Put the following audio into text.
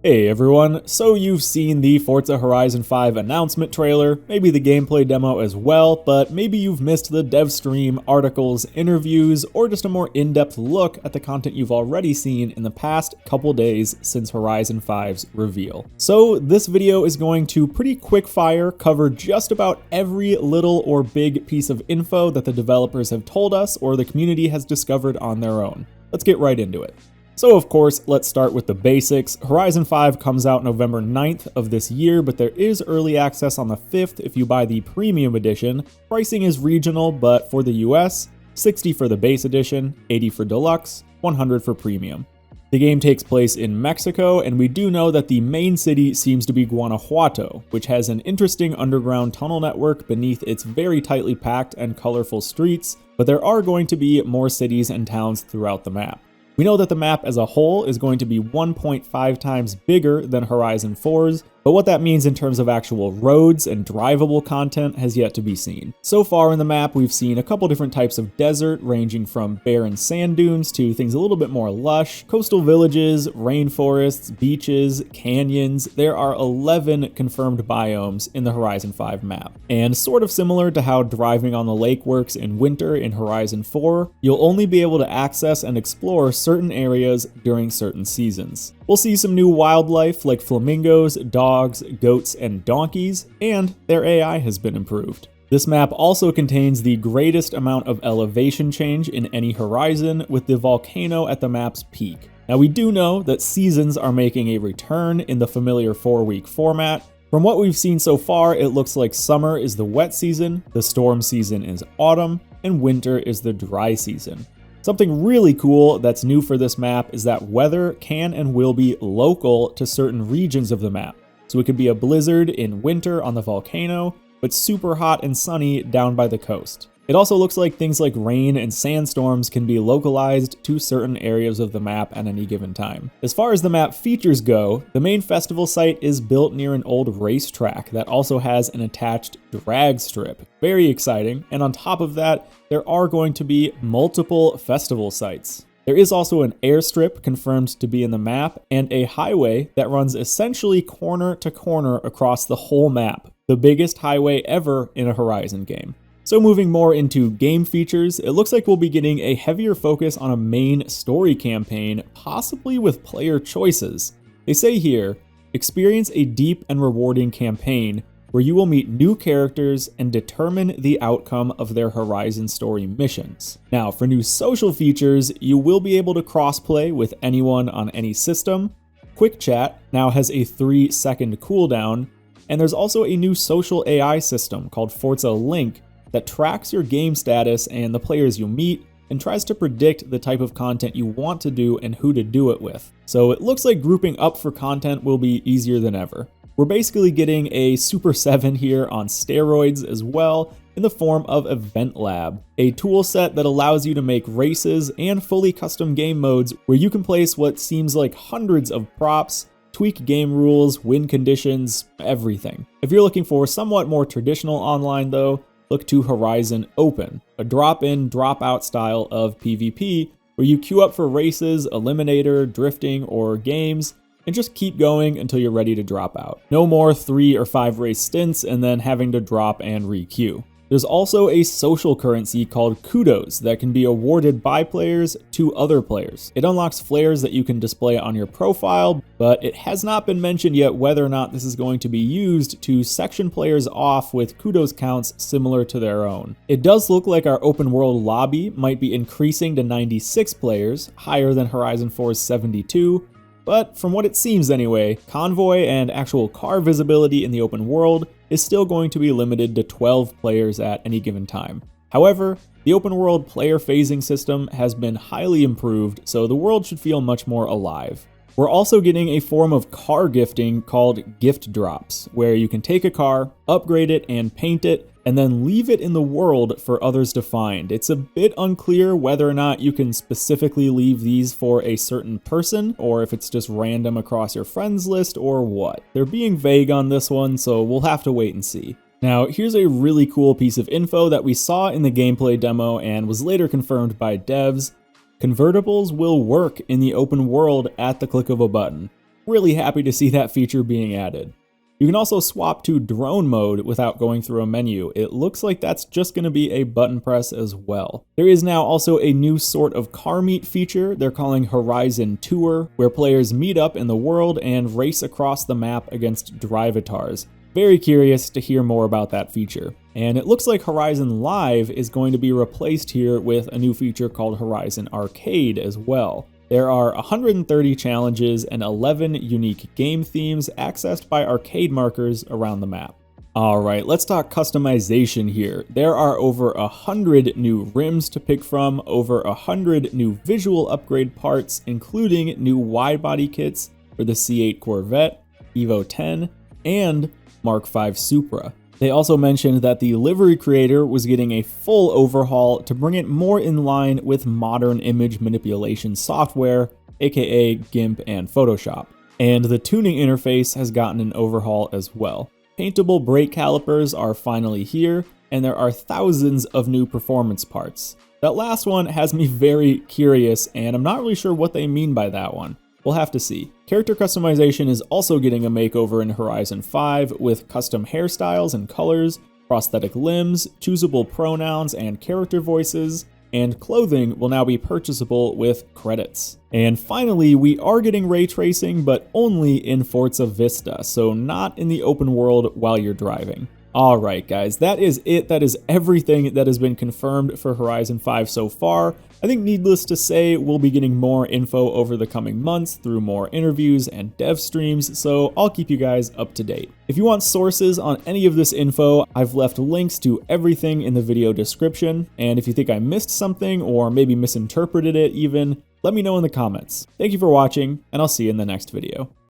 Hey everyone, so you've seen the Forza Horizon 5 announcement trailer, maybe the gameplay demo as well, but maybe you've missed the dev stream, articles, interviews, or just a more in-depth look at the content you've already seen in the past couple days since Horizon 5's reveal. So this video is going to pretty quick fire cover just about every little or big piece of info that the developers have told us or the community has discovered on their own. Let's get right into it. So of course, let's start with the basics. Horizon 5 comes out November 9th of this year, but there is early access on the 5th if you buy the premium edition. Pricing is regional, but for the US, $60 for the base edition, $80 for deluxe, $100 for premium. The game takes place in Mexico, and we do know that the main city seems to be Guanajuato, which has an interesting underground tunnel network beneath its very tightly packed and colorful streets, but there are going to be more cities and towns throughout the map. We know that the map as a whole is going to be 1.5 times bigger than Horizon 4's, but what that means in terms of actual roads and drivable content has yet to be seen. So far in the map, we've seen a couple different types of desert, ranging from barren sand dunes to things a little bit more lush, coastal villages, rainforests, beaches, canyons. There are 11 confirmed biomes in the Horizon 5 map. And sort of similar to how driving on the lake works in winter in Horizon 4, you'll only be able to access and explore certain areas during certain seasons. We'll see some new wildlife like flamingos, dogs, goats, and donkeys, and their AI has been improved. This map also contains the greatest amount of elevation change in any Horizon, with the volcano at the map's peak. Now we do know that seasons are making a return in the familiar 4-week format. From what we've seen so far, it looks like summer is the wet season, the storm season is autumn, and winter is the dry season. Something really cool that's new for this map is that weather can and will be local to certain regions of the map. So it could be a blizzard in winter on the volcano, but super hot and sunny down by the coast. It also looks like things like rain and sandstorms can be localized to certain areas of the map at any given time. As far as the map features go, the main festival site is built near an old racetrack that also has an attached drag strip. Very exciting, and on top of that, there are going to be multiple festival sites. There is also an airstrip confirmed to be in the map, and a highway that runs essentially corner to corner across the whole map, the biggest highway ever in a Horizon game. So moving more into game features, it looks like we'll be getting a heavier focus on a main story campaign, possibly with player choices. They say here, experience a deep and rewarding campaign where you will meet new characters and determine the outcome of their Horizon story missions. Now, for new social features, you will be able to crossplay with anyone on any system. Quick Chat now has a 3-second cooldown, and there's also a new social AI system called Forza Link that tracks your game status and the players you meet and tries to predict the type of content you want to do and who to do it with. So it looks like grouping up for content will be easier than ever. We're basically getting a Super 7 here on steroids as well in the form of Event Lab, a tool set that allows you to make races and fully custom game modes where you can place what seems like hundreds of props, tweak game rules, win conditions, everything. If you're looking for somewhat more traditional online though, look to Horizon Open, a drop-in, drop-out style of PvP where you queue up for races, eliminator, drifting, or games, and just keep going until you're ready to drop out. No more 3 or 5 race stints and then having to drop and re-queue. There's also a social currency called Kudos that can be awarded by players to other players. It unlocks flares that you can display on your profile, but it has not been mentioned yet whether or not this is going to be used to section players off with Kudos counts similar to their own. It does look like our open world lobby might be increasing to 96 players, higher than Horizon 4's 72, but from what it seems anyway, convoy and actual car visibility in the open world is still going to be limited to 12 players at any given time. However, the open world player phasing system has been highly improved, so the world should feel much more alive. We're also getting a form of car gifting called gift drops, where you can take a car, upgrade it and paint it, and then leave it in the world for others to find. It's a bit unclear whether or not you can specifically leave these for a certain person, or if it's just random across your friends list, or what. They're being vague on this one, so we'll have to wait and see. Now, here's a really cool piece of info that we saw in the gameplay demo and was later confirmed by devs. Convertibles will work in the open world at the click of a button. Really happy to see that feature being added. You can also swap to drone mode without going through a menu. It looks like that's just going to be a button press as well. There is now also a new sort of car meet feature they're calling Horizon Tour, where players meet up in the world and race across the map against drivatars. Very curious to hear more about that feature. And it looks like Horizon Live is going to be replaced here with a new feature called Horizon Arcade as well. There are 130 challenges and 11 unique game themes accessed by arcade markers around the map. Alright, let's talk customization here. There are over 100 new rims to pick from, over 100 new visual upgrade parts, including new wide-body kits for the C8 Corvette, Evo 10, and Mark V Supra. They also mentioned that the livery creator was getting a full overhaul to bring it more in line with modern image manipulation software, aka GIMP and Photoshop. And the tuning interface has gotten an overhaul as well. Paintable brake calipers are finally here, and there are thousands of new performance parts. That last one has me very curious, and I'm not really sure what they mean by that one. We'll have to see. Character customization is also getting a makeover in Horizon 5 with custom hairstyles and colors, prosthetic limbs, choosable pronouns and character voices, and clothing will now be purchasable with credits. And finally, we are getting ray tracing, but only in Forza Vista, so not in the open world while you're driving. Alright guys, that is it. That is everything that has been confirmed for Horizon 5 so far. I think needless to say, we'll be getting more info over the coming months through more interviews and dev streams, so I'll keep you guys up to date. If you want sources on any of this info, I've left links to everything in the video description, and if you think I missed something or maybe misinterpreted it even, let me know in the comments. Thank you for watching, and I'll see you in the next video.